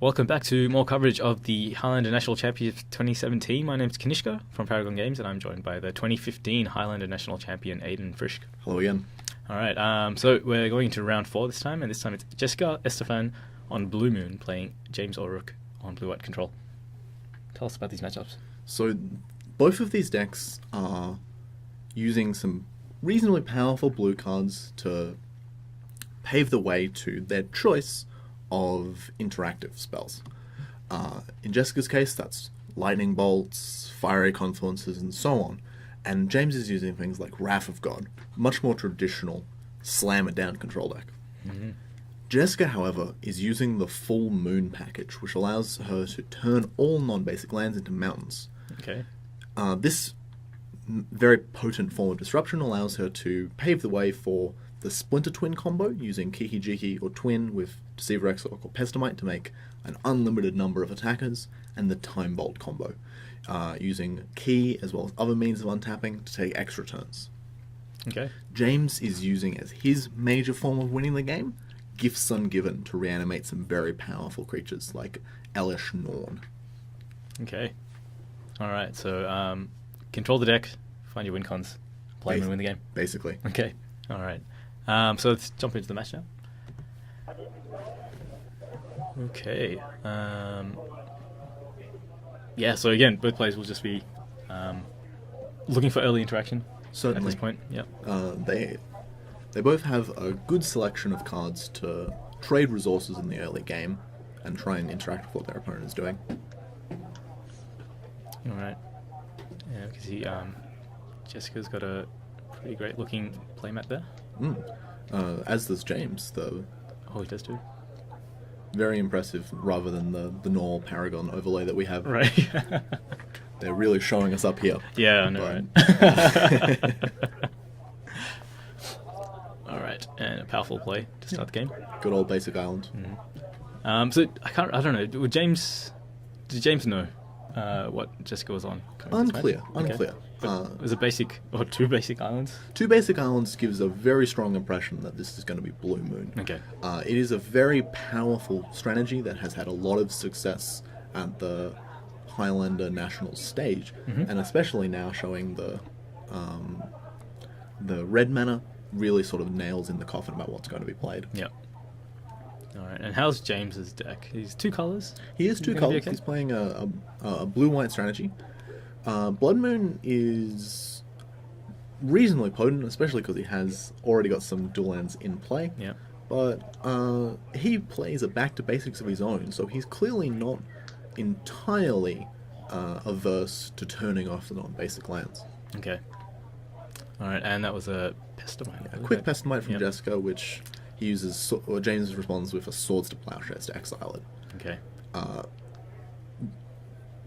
Welcome back to more coverage of the Highlander National Championship 2017. My name's Kanishka from Paragon Games, and I'm joined by the 2015 Highlander National Champion, Aidan Frisch. Hello again. All right, so we're going into round 4 this time, and this time it's Jessica Estephan on Blue Moon playing James O'Rourke on Blue-White Control. Tell us about these matchups. So both of these decks are using some reasonably powerful blue cards to pave the way to their choice of interactive spells. In Jessica's case, that's lightning bolts, fiery confluences, and so on. And James is using things like Wrath of God, much more traditional slam-it-down control deck. Mm-hmm. Jessica, however, is using the Full Moon package, which allows her to turn all non-basic lands into mountains. Okay. This very potent form of disruption allows her to pave the way for the Splinter Twin combo, using Kiki Jiki or Twin with Deceiver Exorc or Pestamite to make an unlimited number of attackers, and the Time Bolt combo, using Key as well as other means of untapping to take extra turns. Okay. James is using as his major form of winning the game Gifts Ungiven to reanimate some very powerful creatures like Elish Norn. Okay. All right, so control the deck, find your win cons, play them and win the game. Basically. Okay. All right. So let's jump into the match now. Okay. Yeah, so again, both players will just be looking for early interaction. Certainly. At this point. Yep. They both have a good selection of cards to trade resources in the early game and try and interact with what their opponent is doing. All right. Yeah, because Jessica's got a pretty great looking playmat there. As does James, though. Oh, he does too. Very impressive, rather than the normal Paragon overlay that we have. Right. They're really showing us up here. Yeah, I know, right? All right, and a powerful play to start the game. Good old basic island. Mm-hmm. So I don't know. Did James know what Jessica was on? Unclear. Okay. Was it basic or two basic islands? Two basic islands gives a very strong impression that this is going to be Blue Moon. Okay. It is a very powerful strategy that has had a lot of success at the Highlander national stage, and especially now showing the red mana really sort of nails in the coffin about what's going to be played. Yep. All right, and how's James's deck? He's two colors. He is two colors. Okay? He's playing a blue-white strategy. Blood Moon is reasonably potent, especially because he has already got some dual lands in play. Yeah. But he plays a back to basics of his own, so he's clearly not entirely averse to turning off the non-basic lands. Okay. All right, and that was a Pestamite. A quick Pestamite from Jessica, which he uses, or James responds with a Swords to Plowshares to exile it. Okay.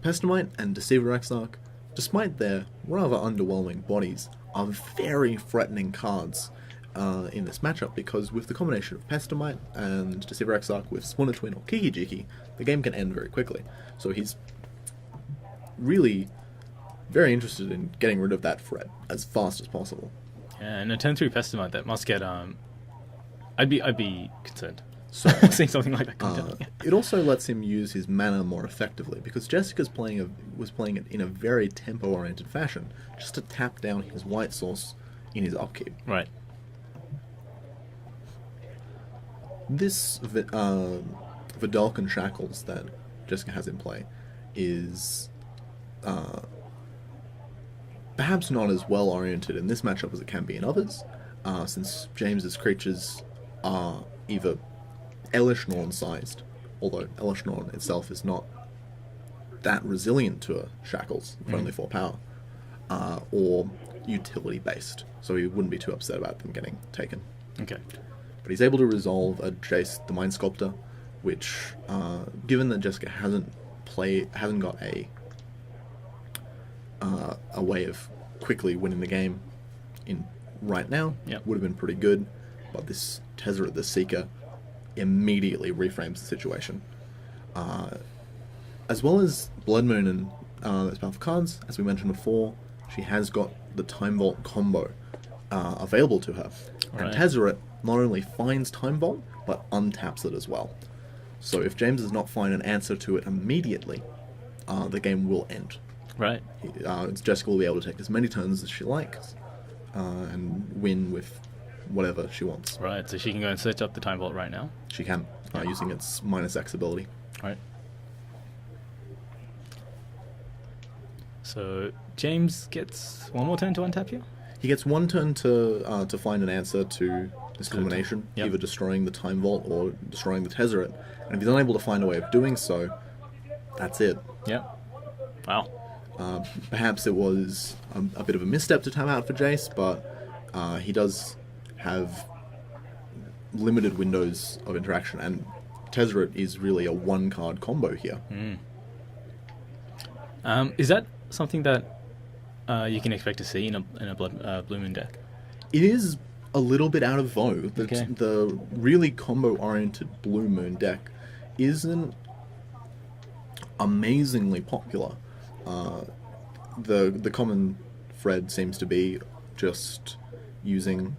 Pestamite and Deceiver Exarch, despite their rather underwhelming bodies, are very threatening cards in this matchup, because with the combination of Pestamite and Deceiver Exarch with Splinter Twin or Kiki Jiki, the game can end very quickly. So he's really very interested in getting rid of that threat as fast as possible. Yeah, and a turn 3 Pestamite, that must get I'd be concerned. So, seeing something like that come down. It also lets him use his mana more effectively, because Jessica's was playing it in a very tempo-oriented fashion, just to tap down his white source in his upkeep. Right. This Vidalcan Shackles that Jessica has in play is perhaps not as well oriented in this matchup as it can be in others, since James's creatures are either Elish Norn sized, although Elish Norn itself is not that resilient to a Shackles for only 4 power, or utility based, so he wouldn't be too upset about them getting taken. Okay. But he's able to resolve a Jace the Mind Sculptor, which, given that Jessica hasn't got a way of quickly winning the game in right now, would have been pretty good. But this Tezzeret the Seeker immediately reframes the situation. As well as Blood Moon and those powerful cards, as we mentioned before, she has got the Time Vault combo available to her. Right. And Tezzeret not only finds Time Vault, but untaps it as well. So if James does not find an answer to it immediately, the game will end. Right. Jessica will be able to take as many turns as she likes and win with whatever she wants. Right, so she can go and search up the Time Vault right now. She can, using its -X ability. Right. So James gets one more turn to untap you? He gets one turn to find an answer to this combination, Yep. either destroying the Time Vault or destroying the Tezzeret. And if he's unable to find a way of doing so, that's it. Yeah. Wow. Perhaps it was a bit of a misstep to time out for Jace, but he does have limited windows of interaction, and Tezzeret is really a one-card combo here. Is that something that you can expect to see in a Blue Moon deck? It is a little bit out of vogue. Okay. The really combo-oriented Blue Moon deck isn't amazingly popular. The common thread seems to be just using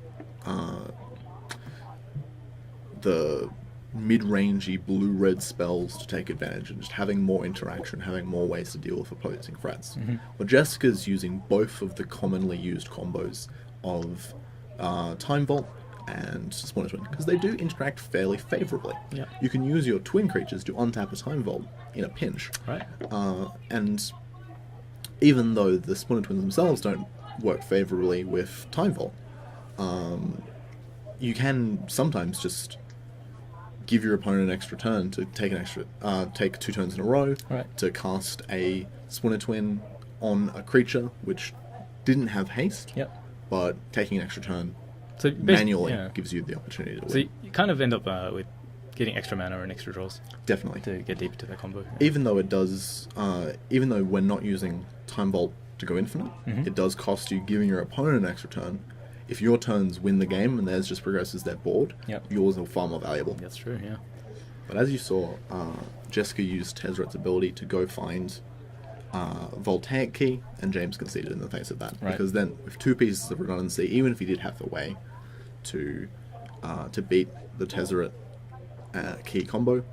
the mid-rangey blue-red spells to take advantage and just having more interaction, having more ways to deal with opposing threats. But Jessica's using both of the commonly used combos of Time Vault and Splinter Twin, because they do interact fairly favourably. Yeah. You can use your twin creatures to untap a Time Vault in a pinch. Right. And even though the Splinter Twins themselves don't work favourably with Time Vault, you can sometimes just give your opponent an extra turn to take 2 turns in a row, Right. to cast a Splinter Twin on a creature which didn't have haste, Yep. but taking an extra turn So manually yeah. gives you the opportunity to win. So you kind of end up with getting extra mana and extra draws Definitely. to get deep into that combo. Even though even though we're not using Time Vault to go infinite, it does cost you giving your opponent an extra turn. If your turns win the game and theirs just progresses their board, Yep. yours are far more valuable. That's true, yeah. But as you saw, Jessica used Tezzeret's ability to go find Voltaic Key, and James conceded in the face of that. Right. Because then, with 2 pieces of redundancy, even if he did have the way to beat the Tezzeret Key combo,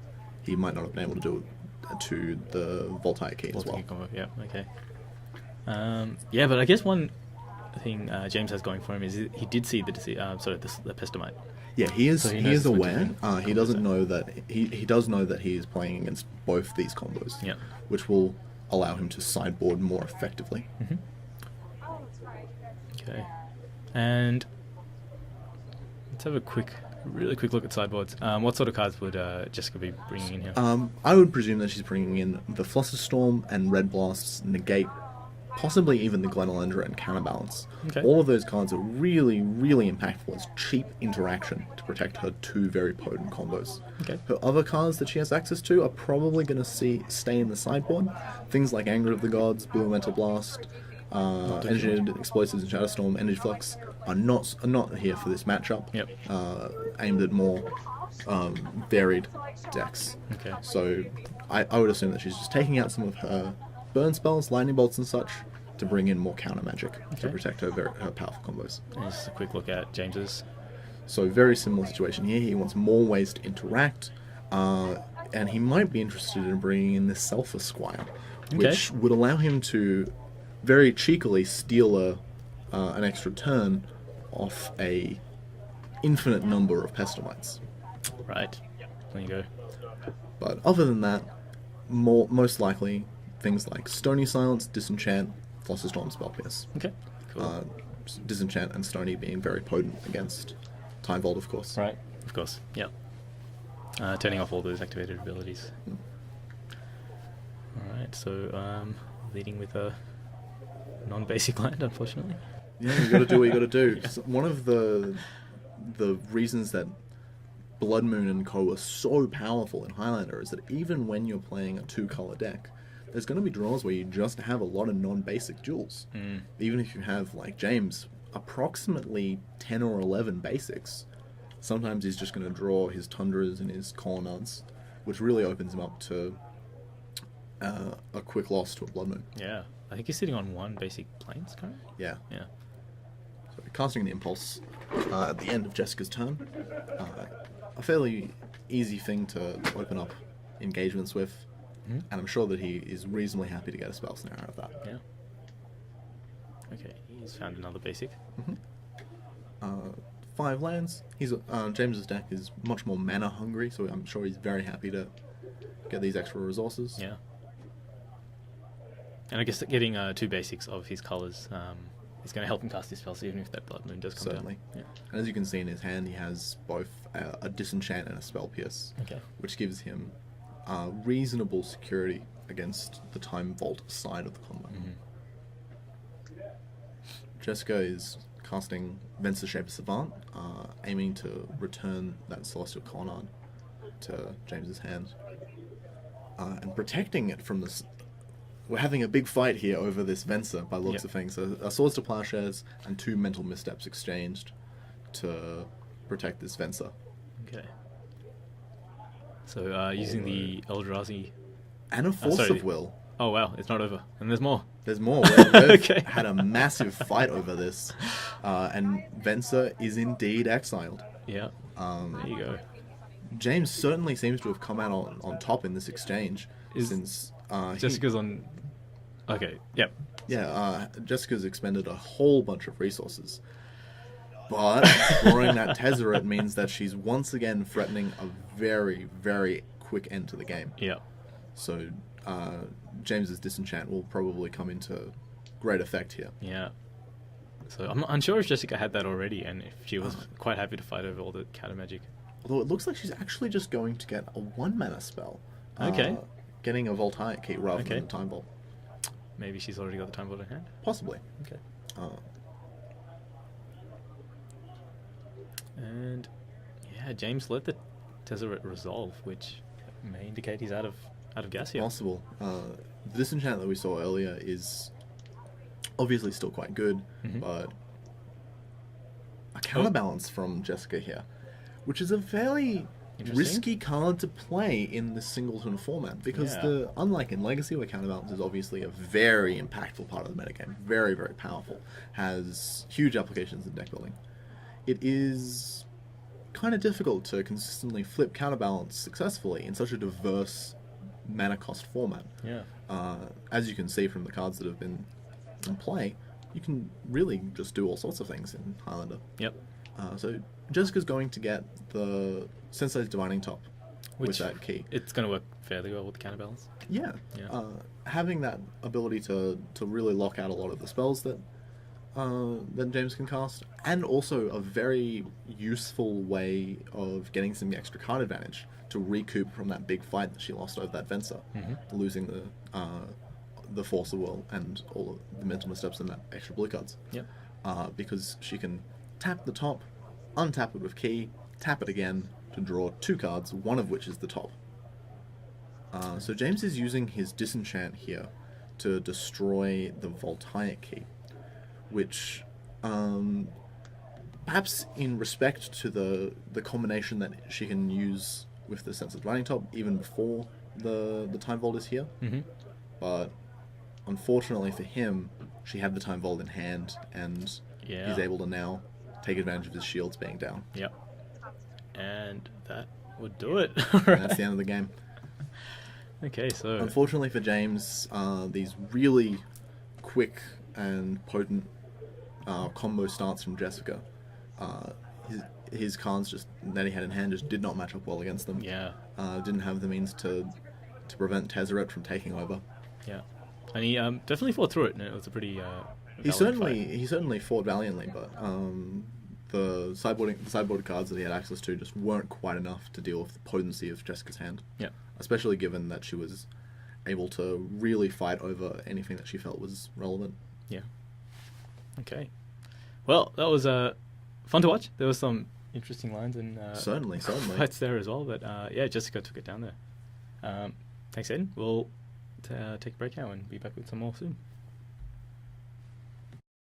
he might not have been able to do it to the Voltaic Key as well. Combo. Yeah, okay. Yeah, but I guess one thing James has going for him is he did see the Pestomite. Yeah, he is. So he he knows is the aware. different He doesn't know that he does know that he is playing against both these combos, Yeah. which will allow him to sideboard more effectively. Okay. And let's have a really quick look at sideboards. What sort of cards would Jessica be bringing in here? I would presume that she's bringing in the Flusterstorm and Red Blast's Negate, possibly even the Glenalendra and Counterbalance. Okay. All of those cards are really, really impactful as cheap interaction to protect her 2 very potent combos. Okay. Her other cards that she has access to are probably going to stay in the sideboard. Things like Anger of the Gods, Blue Elemental Blast, Engineered Explosives and Shadowstorm, Energy Flux are not here for this matchup. Yep. Aimed at more varied decks. Okay. So I would assume that she's just taking out some of her burn spells, lightning bolts and such, to bring in more counter magic to Okay. protect her powerful combos. And just a quick look at James's. So very similar situation here. He wants more ways to interact, and he might be interested in bringing in this Self Esquire, which would allow him to very cheekily steal an extra turn off a infinite number of Pestomites. Right. There you go. But other than that, most likely things like Stony Silence, Disenchant, Flusterstorm, Spell Pierce. Okay. Cool. Disenchant and Stony being very potent against Time Vault, of course. Right. Of course. Yep. Turning off all those activated abilities. Alright, so leading with a non-basic land, unfortunately. Yeah, you got to do what you got to do. So one of the reasons that Blood Moon and Co are so powerful in Highlander is that even when you're playing a 2-color deck, there's going to be draws where you just have a lot of non-basic duels. Even if you have, like James, approximately 10 or 11 basics, sometimes he's just going to draw his Tundras and his Colonnades, which really opens him up to a quick loss to a Blood Moon. Yeah. I think he's sitting on 1 basic planes currently. Yeah. Yeah. So casting the Impulse at the end of Jessica's turn, a fairly easy thing to open up engagements with, and I'm sure that he is reasonably happy to get a spell snare out of that. Yeah. Okay, he's found another basic. 5 lands. James's deck is much more mana hungry, so I'm sure he's very happy to get these extra resources. Yeah. And I guess that getting 2 basics of his colours is going to help him cast his spells, even if that Blood Moon does come Certainly. down. Yeah. And as you can see in his hand, he has both a Disenchant and a Spell Pierce, Okay. which gives him reasonable security against the Time Vault side of the combo. Jessica is casting Venser Shaper Savant, aiming to return that Celestial Colonnade to James's hand, and protecting it from this. We're having a big fight here over this Venser by looks of things. So, Swords to Plowshares and 2 Mental Missteps exchanged to protect this Venser. Okay. So using the Eldrazi... And a Force of Will. Oh wow, it's not over. And there's more. There's more. We've Okay. had a massive fight over this. And Venser is indeed exiled. Yeah. There you go. James certainly seems to have come out on top in this exchange. Since Jessica's on... Okay, yep. Yeah, Jessica's expended a whole bunch of resources. But drawing that Tezzeret means that she's once again threatening a very, very quick end to the game. Yeah. So James's Disenchant will probably come into great effect here. Yeah. So I'm unsure if Jessica had that already and if she was quite happy to fight over all the counter magic. Although it looks like she's actually just going to get a 1-mana spell. Okay. Getting a Voltaic key rather than a Time Vault. Maybe she's already got the Time Vault in hand? Possibly. Okay. And yeah, James let the Tezzeret resolve, which may indicate he's out of gas here. Possible. The Disenchant that we saw earlier is obviously still quite good, but a counterbalance from Jessica here, which is a fairly risky card to play in the singleton format, because unlike in Legacy, where counterbalance is obviously a very impactful part of the metagame, very, very powerful, has huge applications in deck building, it is kind of difficult to consistently flip counterbalance successfully in such a diverse mana cost format. Yeah. As you can see from the cards that have been in play, you can really just do all sorts of things in Highlander. Yep. So Jessica's going to get the Sensei's Divining Top with that key. It's going to work fairly well with the counterbalance. Yeah. Having that ability to really lock out a lot of the spells that James can cast, and also a very useful way of getting some extra card advantage to recoup from that big fight that she lost over that Venser, losing the Force of Will and all of the Mental Missteps and that extra blue cards. Yep. Because she can tap the top, untap it with key, tap it again to draw 2 cards, one of which is the top. So James is using his Disenchant here to destroy the Voltaic key, which, perhaps in respect to the combination that she can use with the Sense of Divining Top even before the Time Vault is here, but unfortunately for him, she had the Time Vault in hand, and he's able to now take advantage of his shields being down. Yep. And that would do it. That's the end of the game. Okay, so... Unfortunately for James, these really quick and potent combo starts from Jessica, his cards that he had in hand just did not match up well against them. Yeah. Didn't have the means to prevent Tezzeret from taking over. Yeah. And he definitely fought through it, and it was a pretty... He certainly fought valiantly, but the sideboard cards that he had access to just weren't quite enough to deal with the potency of Jessica's hand. Yeah. Especially given that she was able to really fight over anything that she felt was relevant. Yeah. Okay. Well, that was fun to watch. There was some interesting lines and certainly fights there as well. But yeah, Jessica took it down there. Thanks, Aidan. We'll take a break now and be back with some more soon.